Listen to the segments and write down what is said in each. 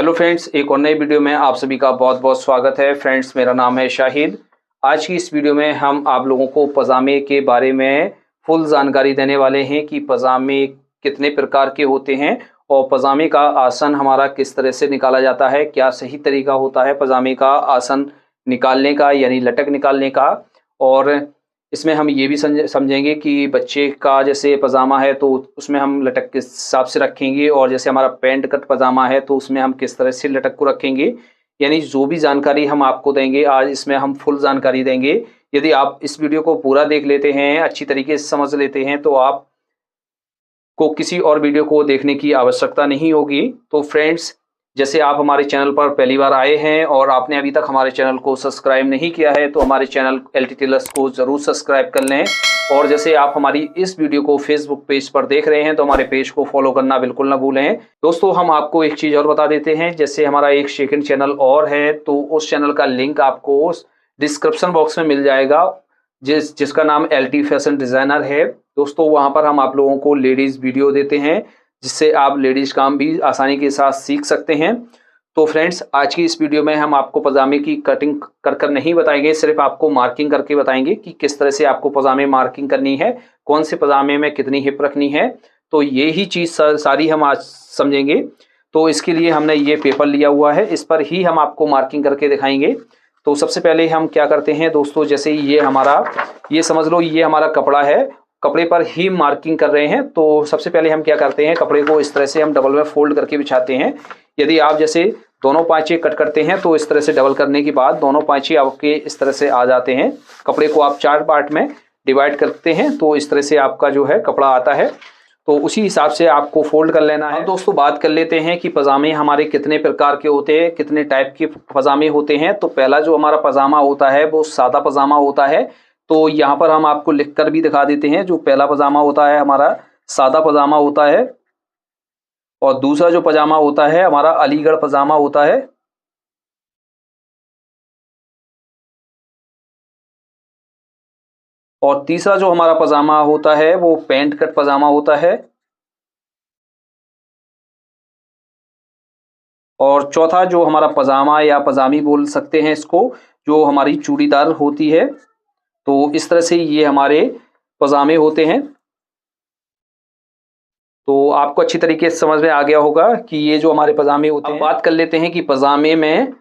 Hello friends, एक और नई वीडियो में आप सभी का बहुत बहुत स्वागत है। फ्रेंड्स, मेरा नाम है शाहिद। आज की इस वीडियो में हम आप लोगों को पजामे के बारे में फुल जानकारी देने वाले हैं कि पजामे कितने प्रकार के होते हैं और पजामे का आसन हमारा किस तरह से निकाला जाता है, क्या सही तरीका होता है पजामे का आसन निकालने का यानी लटक निकालने का। और इसमें हम ये भी समझेंगे कि बच्चे का जैसे पजामा है तो उसमें हम लटक किस हिसाब से रखेंगे, और जैसे हमारा पैंट कट पजामा है तो उसमें हम किस तरह से लटक को रखेंगे। यानी जो भी जानकारी हम आपको देंगे आज इसमें हम फुल जानकारी देंगे। यदि आप इस वीडियो को पूरा देख लेते हैं, अच्छी तरीके से समझ लेते हैं, तो आप को किसी और वीडियो को देखने की आवश्यकता नहीं होगी। तो फ्रेंड्स, जैसे आप हमारे चैनल पर पहली बार आए हैं और आपने अभी तक हमारे चैनल को सब्सक्राइब नहीं किया है तो हमारे चैनल LT टेलर्स को ज़रूर सब्सक्राइब कर लें। और जैसे आप हमारी इस वीडियो को फेसबुक पेज पर देख रहे हैं तो हमारे पेज को फॉलो करना बिल्कुल ना भूलें। दोस्तों, हम आपको एक चीज़ और बता देते हैं, जैसे हमारा एक सेकंड चैनल और है तो उस चैनल का लिंक आपको डिस्क्रिप्शन बॉक्स में मिल जाएगा, जिसका नाम LT फैशन डिज़ाइनर है। दोस्तों, वहाँ पर हम आप लोगों को लेडीज़ वीडियो देते हैं जिससे आप लेडीज़ काम भी आसानी के साथ सीख सकते हैं। तो फ्रेंड्स, आज की इस वीडियो में हम आपको पजामे की कटिंग कर नहीं बताएंगे, सिर्फ आपको मार्किंग करके बताएंगे कि किस तरह से आपको पजामे मार्किंग करनी है, कौन से पजामे में कितनी हिप रखनी है। तो ये ही चीज़ सारी हम आज समझेंगे। तो इसके लिए हमने ये पेपर लिया हुआ है, इस पर ही हम आपको मार्किंग करके दिखाएंगे। तो सबसे पहले हम क्या करते हैं दोस्तों, जैसे ये समझ लो ये हमारा कपड़ा है, कपड़े पर ही मार्किंग कर रहे हैं। तो सबसे पहले हम क्या करते हैं, कपड़े को इस तरह से हम डबल में फोल्ड करके बिछाते हैं। यदि आप जैसे दोनों पांचे कट करते हैं तो इस तरह से डबल करने के बाद दोनों पांचे आपके इस तरह से आ जाते हैं। कपड़े को आप 4 पार्ट में डिवाइड करते हैं तो इस तरह से आपका जो है कपड़ा आता है। तो उसी हिसाब से आपको फोल्ड कर लेना है। अब दोस्तों, बात कर लेते हैं कि पजामे हमारे कितने प्रकार के होते हैं, कितने टाइप के पजामे होते हैं। तो पहला जो हमारा पजामा होता है वो सादा पजामा होता है। तो यहाँ पर हम आपको लिखकर भी दिखा देते हैं। जो पहला पजामा होता है हमारा सादा पजामा होता है, और दूसरा जो पजामा होता है हमारा अलीगढ़ पजामा होता है, और तीसरा जो हमारा पजामा होता है वो पैंट कट पजामा होता है, और चौथा जो हमारा पजामा या पजामी बोल सकते हैं इसको, जो हमारी चूड़ीदार होती है। तो इस तरह से ये हमारे पजामे होते हैं। तो आपको अच्छी तरीके से समझ में आ गया होगा कि ये जो हमारे पजामे होते हैं। अब बात कर लेते हैं कि पजामे में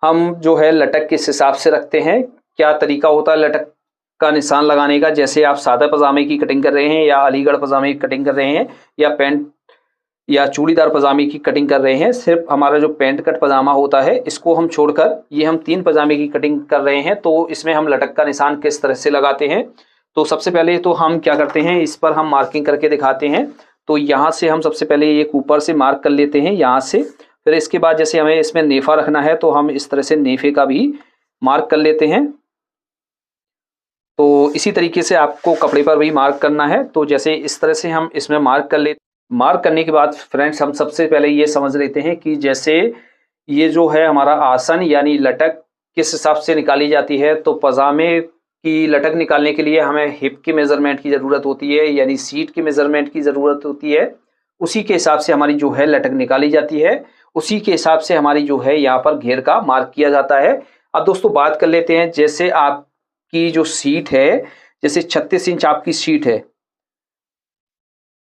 हम जो है लटक किस हिसाब से रखते हैं, क्या तरीका होता है लटक का निशान लगाने का। जैसे आप सादा पजामे की कटिंग कर रहे हैं या अलीगढ़ पजामे की कटिंग कर रहे हैं या पैंट या चूड़ीदार पजामे की कटिंग कर रहे हैं, सिर्फ हमारा जो पैंट कट पजामा होता है इसको हम छोड़कर ये हम 3 पजामे की कटिंग कर रहे हैं, तो इसमें हम लटक का निशान किस तरह से लगाते हैं। तो सबसे पहले तो हम क्या करते हैं, इस पर हम मार्किंग करके दिखाते हैं। तो यहाँ से हम सबसे पहले एक ऊपर से मार्क कर लेते हैं यहाँ से। फिर इसके बाद जैसे हमें इसमें नेफा रखना है तो हम इस तरह से नेफे का भी मार्क कर लेते हैं। तो इसी तरीके से आपको कपड़े पर भी मार्क करना है। तो जैसे इस तरह से हम इसमें मार्क करने के बाद फ्रेंड्स, हम सबसे पहले ये समझ लेते हैं कि जैसे ये जो है हमारा आसन यानी लटक किस हिसाब से निकाली जाती है। तो पजामे की लटक निकालने के लिए हमें हिप के मेजरमेंट की ज़रूरत होती है, यानी सीट के मेजरमेंट की ज़रूरत होती है। उसी के हिसाब से हमारी जो है लटक निकाली जाती है, उसी के हिसाब से हमारी जो है यहाँ पर घेर का मार्क किया जाता है। अब दोस्तों, बात कर लेते हैं, जैसे आपकी जो सीट है, जैसे 36 इंच आपकी सीट है,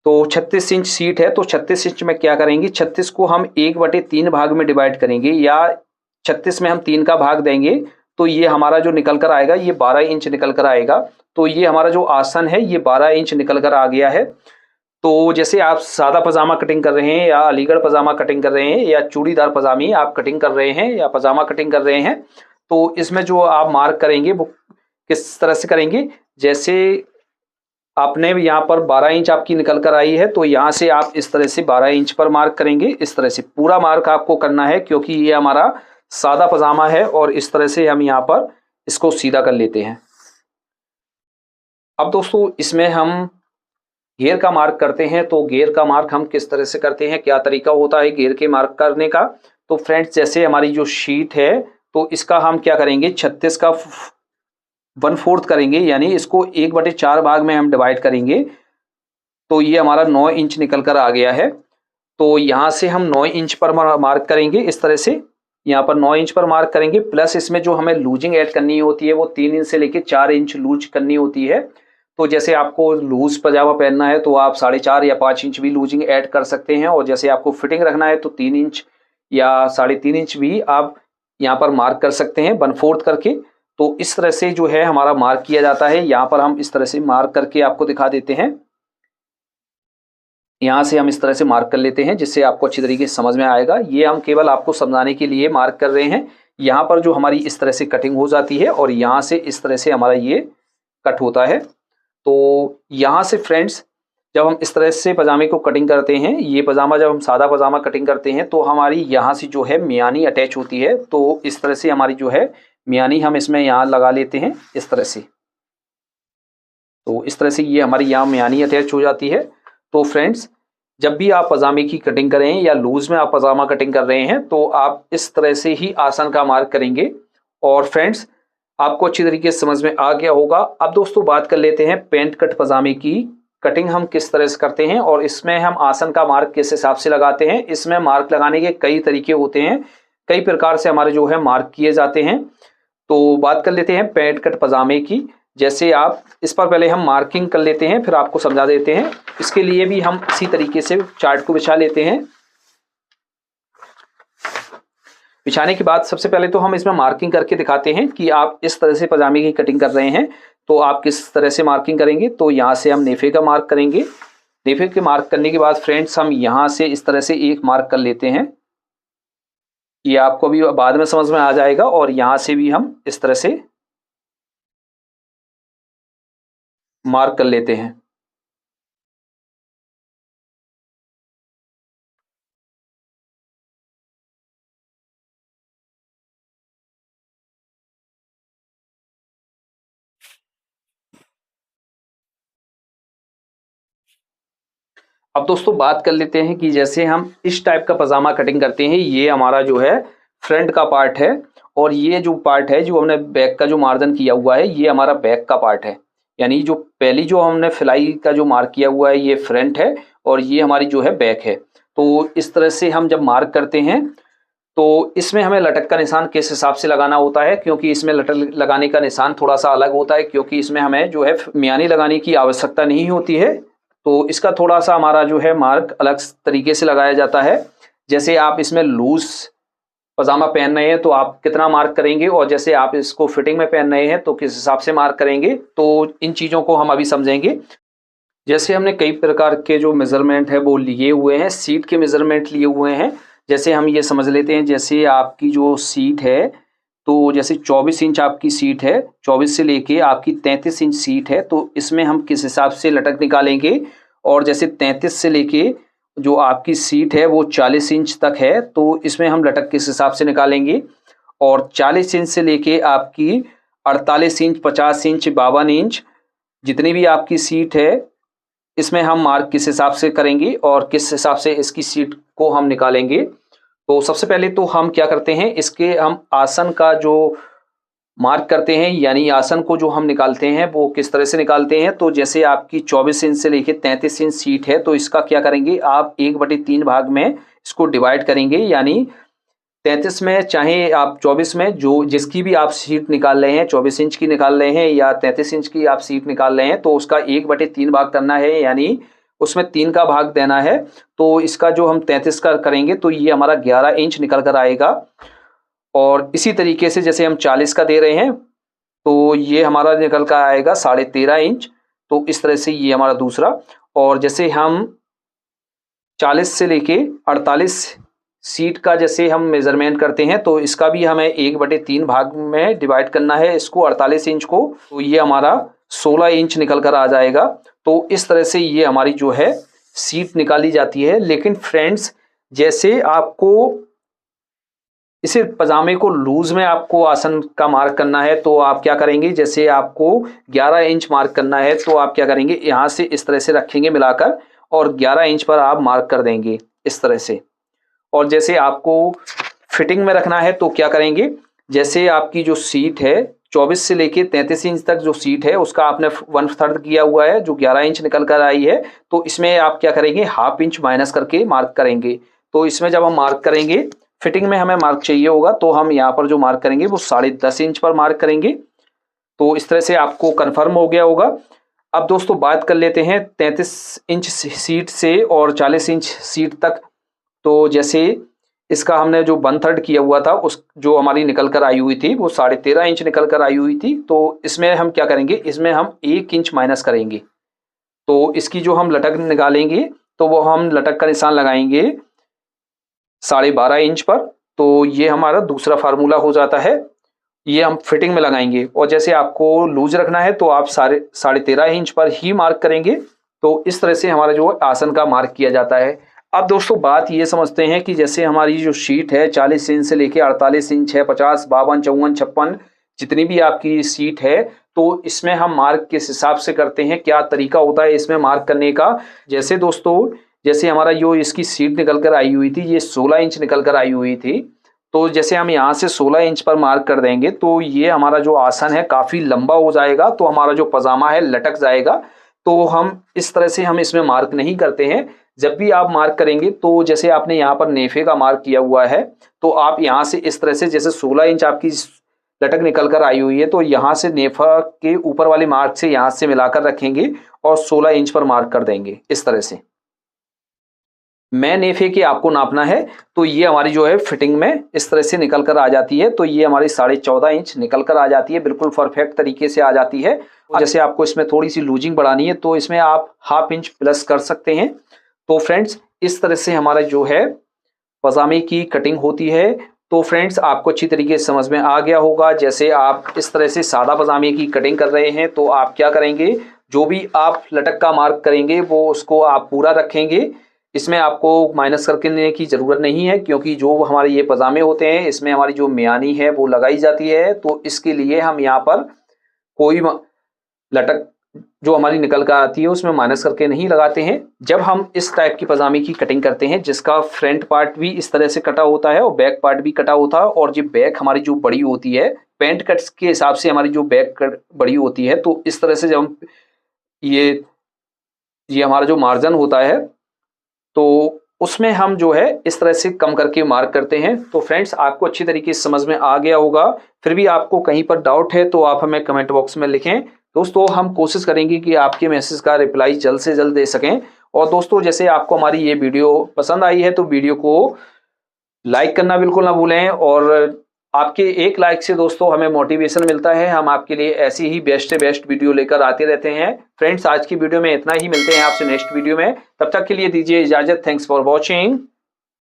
तो 36 इंच सीट है तो 36 इंच में क्या करेंगे, 36 को हम 1/3 भाग में डिवाइड करेंगे, या 36 में हम 3 का भाग देंगे तो ये हमारा जो निकल कर आएगा ये 12 इंच निकल कर आएगा। तो ये हमारा जो आसन है ये 12 इंच निकल कर आ गया है। तो जैसे आप सादा पजामा कटिंग कर रहे हैं या अलीगढ़ पजामा कटिंग कर रहे हैं या चूड़ीदार पजामी आप कटिंग कर रहे हैं या पजामा कटिंग कर रहे हैं, तो इसमें जो आप मार्क करेंगे वो किस तरह से करेंगे। जैसे आपने यहाँ पर 12 इंच आपकी निकल कर आई है तो यहाँ से आप इस तरह से 12 इंच पर मार्क करेंगे। इस तरह से पूरा मार्क आपको करना है क्योंकि ये हमारा सादा पजामा है, और इस तरह से हम यहाँ पर इसको सीधा कर लेते हैं। अब दोस्तों, इसमें हम घेर का मार्क करते हैं। तो घेर का मार्क हम किस तरह से करते हैं, क्या तरीका होता है घेर के मार्क करने का। तो फ्रेंड्स, जैसे हमारी जो शीट है तो इसका हम क्या करेंगे, 36 का 1/4 करेंगे, यानी इसको 1/4 भाग में हम डिवाइड करेंगे। तो ये हमारा 9 इंच निकल कर आ गया है। तो यहाँ से हम 9 इंच पर मार्क करेंगे इस तरह से, यहाँ पर 9 इंच पर मार्क करेंगे। प्लस इसमें जो हमें लूजिंग ऐड करनी होती है वो 3 इंच से लेके 4 इंच लूज करनी होती है। तो जैसे आपको लूज पजामा पहनना है तो आप 4.5 या 5 इंच भी लूजिंग ऐड कर सकते हैं, और जैसे आपको फिटिंग रखना है तो 3 इंच या 3.5 इंच भी आप यहाँ पर मार्क कर सकते हैं 1/4 करके। तो इस तरह से जो है हमारा मार्क किया जाता है। यहाँ पर हम इस तरह से मार्क करके आपको दिखा देते हैं। यहाँ से हम इस तरह से मार्क कर लेते हैं जिससे आपको अच्छी तरीके से समझ में आएगा। ये हम केवल आपको समझाने के लिए मार्क कर रहे हैं। यहाँ पर जो हमारी इस तरह से कटिंग हो जाती है और यहाँ से इस तरह से हमारा ये कट होता है। तो यहाँ से फ्रेंड्स जब हम इस तरह से पजामे को कटिंग करते हैं, ये पजामा जब हम सादा पजामा कटिंग करते हैं तो हमारी यहाँ से जो है मियानी अटैच होती है। तो इस तरह से हमारी जो है मियानी हम इसमें यहाँ लगा लेते हैं इस तरह से। तो इस तरह से ये हमारी यहाँ मियानी अटैच हो जाती है। तो फ्रेंड्स जब भी आप पजामे की कटिंग करें या लूज में आप पजामा कटिंग कर रहे हैं तो आप इस तरह से ही आसन का मार्क करेंगे। और फ्रेंड्स आपको अच्छी तरीके से समझ में आ गया होगा। अब दोस्तों बात कर लेते हैं पैंट कट पजामे की कटिंग हम किस तरह से करते हैं और इसमें हम आसन का मार्क किस हिसाब से लगाते हैं। इसमें मार्क लगाने के कई तरीके होते हैं, कई प्रकार से हमारे जो है मार्क किए जाते हैं। तो बात कर लेते हैं पैंट कट पजामे की। जैसे आप इस पर पहले हम मार्किंग कर लेते हैं फिर आपको समझा देते हैं। इसके लिए भी हम इसी तरीके से चार्ट को बिछा लेते हैं। बिछाने के बाद सबसे पहले तो हम इसमें मार्किंग करके दिखाते हैं कि आप इस तरह से पजामे की कटिंग कर रहे हैं तो आप किस तरह से मार्किंग करेंगे। तो यहाँ से हम नेफे का मार्क करेंगे। नेफे के मार्क करने के बाद फ्रेंड्स हम यहाँ से इस तरह से एक मार्क कर लेते हैं। ये आपको भी बाद में समझ में आ जाएगा। और यहाँ से भी हम इस तरह से मार्क कर लेते हैं। अब दोस्तों बात कर लेते हैं कि जैसे हम इस टाइप का पजामा कटिंग करते हैं, ये हमारा जो है फ्रंट का पार्ट है और ये जो पार्ट है जो हमने बैक का जो मार्जिन किया हुआ है ये हमारा बैक का पार्ट है। यानी जो पहली जो हमने फिलाई का जो मार्क किया हुआ है ये फ्रंट है और ये हमारी जो है बैक है। तो इस तरह से हम जब मार्क करते हैं तो इसमें हमें लटक का निशान किस हिसाब से लगाना होता है, क्योंकि इसमें लटक लगाने का निशान थोड़ा सा अलग होता है, क्योंकि इसमें हमें जो है मियानी लगाने की आवश्यकता नहीं होती है। तो इसका थोड़ा सा हमारा जो है मार्क अलग तरीके से लगाया जाता है। जैसे आप इसमें लूज पजामा पहन रहे हैं तो आप कितना मार्क करेंगे और जैसे आप इसको फिटिंग में पहन रहे हैं तो किस हिसाब से मार्क करेंगे। तो इन चीज़ों को हम अभी समझेंगे। जैसे हमने कई प्रकार के जो मेजरमेंट है वो लिए हुए हैं, सीट के मेजरमेंट लिए हुए हैं। जैसे हम ये समझ लेते हैं, जैसे आपकी जो सीट है तो जैसे 24 इंच आपकी सीट है, 24 से लेके आपकी 33 इंच सीट है, तो इसमें हम किस हिसाब से लटक निकालेंगे। और जैसे 33 से लेके जो आपकी सीट है वो 40 इंच तक है तो इसमें हम लटक किस हिसाब से निकालेंगे। और 40 इंच से लेके आपकी 48 इंच, 50 इंच, 52 इंच जितनी भी आपकी सीट है इसमें हम मार्क किस हिसाब से करेंगे और किस हिसाब से इसकी सीट को हम निकालेंगे। तो सबसे पहले तो हम क्या करते हैं, इसके हम आसन का जो मार्क करते हैं यानी आसन को जो हम निकालते हैं वो किस तरह से निकालते हैं। तो जैसे आपकी 24 इंच से लेके 33 इंच सीट है तो इसका क्या करेंगे, आप 1/3 भाग में इसको डिवाइड करेंगे। यानी 33 में चाहे आप 24 में जो जिसकी भी आप सीट निकाल रहे हैं, 24 इंच की निकाल रहे हैं या 33 इंच की आप सीट निकाल रहे हैं तो उसका 1/3 भाग करना है, यानी उसमें 3 का भाग देना है। तो इसका जो हम 33 का करेंगे तो ये हमारा 11 इंच निकल कर आएगा। और इसी तरीके से जैसे हम 40 का दे रहे हैं तो ये हमारा निकल कर आएगा 13.5 इंच। तो इस तरह से ये हमारा दूसरा। और जैसे हम 40 से लेके 48 सीट का जैसे हम मेजरमेंट करते हैं तो इसका भी हमें 1/3 भाग में डिवाइड करना है इसको 48 इंच को। तो ये हमारा 16 इंच निकल कर आ जाएगा। तो इस तरह से ये हमारी जो है सीट निकाली जाती है। लेकिन फ्रेंड्स जैसे आपको इसे पजामे को लूज में आपको आसन का मार्क करना है तो आप क्या करेंगे, जैसे आपको 11 इंच मार्क करना है तो आप क्या करेंगे, यहाँ से इस तरह से रखेंगे मिलाकर और 11 इंच पर आप मार्क कर देंगे इस तरह से। और जैसे आपको फिटिंग में रखना है तो क्या करेंगे, जैसे आपकी जो सीट है 24 से लेके 33 इंच तक जो सीट है उसका आपने 1/3 किया हुआ है, जो 11 इंच निकल कर आई है, तो इसमें आप क्या करेंगे, ½ इंच माइनस करके मार्क करेंगे। तो इसमें जब हम मार्क करेंगे, फिटिंग में हमें मार्क चाहिए होगा, तो हम यहाँ पर जो मार्क करेंगे वो 10.5 इंच पर मार्क करेंगे। तो इस तरह से आपको कन्फर्म हो गया होगा। अब दोस्तों बात कर लेते हैं 33 इंच सीट से और 40 इंच सीट तक। तो जैसे इसका हमने जो 1/3 किया हुआ था, उस जो हमारी निकल कर आई हुई थी वो 13.5 इंच निकल कर आई हुई थी। तो इसमें हम क्या करेंगे, इसमें हम 1 इंच माइनस करेंगे। तो इसकी जो हम लटक निकालेंगे तो वो हम लटक का निशान लगाएंगे 12.5 इंच पर। तो ये हमारा दूसरा फार्मूला हो जाता है, ये हम फिटिंग में लगाएंगे। और जैसे आपको लूज रखना है तो आप 13.5 इंच पर ही मार्क करेंगे। तो इस तरह से हमारा जो आसन का मार्क किया जाता है। अब दोस्तों बात ये समझते हैं कि जैसे हमारी जो शीट है 40 इंच से लेके 48 इंच है, 50, 52, 54, 56 जितनी भी आपकी सीट है, तो इसमें हम मार्क किस हिसाब से करते हैं, क्या तरीका होता है इसमें मार्क करने का। जैसे दोस्तों, जैसे हमारा जो इसकी सीट निकल कर आई हुई थी, ये 16 इंच निकल कर आई हुई थी। तो जैसे हम यहाँ से 16 इंच पर मार्क कर देंगे तो ये हमारा जो आसन है काफ़ी लंबा हो जाएगा, तो हमारा जो पजामा है लटक जाएगा। तो हम इस तरह से हम इसमें मार्क नहीं करते हैं। जब भी आप मार्क करेंगे तो जैसे आपने यहाँ पर नेफे का मार्क किया हुआ है, तो आप यहाँ से इस तरह से, जैसे 16 इंच आपकी लटक निकल कर आई हुई है, तो यहाँ से नेफा के ऊपर वाले मार्क से यहाँ से मिलाकर रखेंगे और 16 इंच पर मार्क कर देंगे इस तरह से। मैं नेफे के आपको नापना है, तो ये हमारी जो है फिटिंग में इस तरह से निकल कर आ जाती है। तो ये हमारी 14.5 इंच निकल कर आ जाती है, बिल्कुल परफेक्ट तरीके से आ जाती है। जैसे आपको इसमें थोड़ी सी लूजिंग बढ़ानी है तो इसमें आप ½ इंच प्लस कर सकते हैं। तो फ्रेंड्स इस तरह से हमारा जो है पजामे की कटिंग होती है। तो फ्रेंड्स आपको अच्छी तरीके से समझ में आ गया होगा। जैसे आप इस तरह से सादा पजामे की कटिंग कर रहे हैं तो आप क्या करेंगे, जो भी आप लटक का मार्क करेंगे वो उसको आप पूरा रखेंगे। इसमें आपको माइनस करने की ज़रूरत नहीं है, क्योंकि जो हमारे ये पजामे होते हैं इसमें हमारी जो मियानी है वो लगाई जाती है। तो इसके लिए हम यहाँ पर कोई लटक जो हमारी निकल कर आती है उसमें माइनस करके नहीं लगाते हैं। जब हम इस टाइप की पजामे की कटिंग करते हैं जिसका फ्रंट पार्ट भी इस तरह से कटा होता है और बैक पार्ट भी कटा होता है, और जो बैक हमारी जो बड़ी होती है पैंट कट्स के हिसाब से हमारी जो बैक कट बड़ी होती है, तो इस तरह से जब हम ये हमारा जो मार्जिन होता है तो उसमें हम जो है इस तरह से कम करके मार्क करते हैं। तो फ्रेंड्स आपको अच्छी तरीके से समझ में आ गया होगा। फिर भी आपको कहीं पर डाउट है तो आप हमें कमेंट बॉक्स में लिखें। दोस्तों हम कोशिश करेंगे कि आपके मैसेज का रिप्लाई जल्द से जल्द दे सकें। और दोस्तों जैसे आपको हमारी ये वीडियो पसंद आई है तो वीडियो को लाइक करना बिल्कुल ना भूलें, और आपके एक लाइक से दोस्तों हमें मोटिवेशन मिलता है, हम आपके लिए ऐसी ही बेस्ट से बेस्ट वीडियो लेकर आते रहते हैं। फ्रेंड्स आज की वीडियो में इतना ही, मिलते हैं आपसे नेक्स्ट वीडियो में, तब तक के लिए दीजिए इजाजत। Thanks for watching.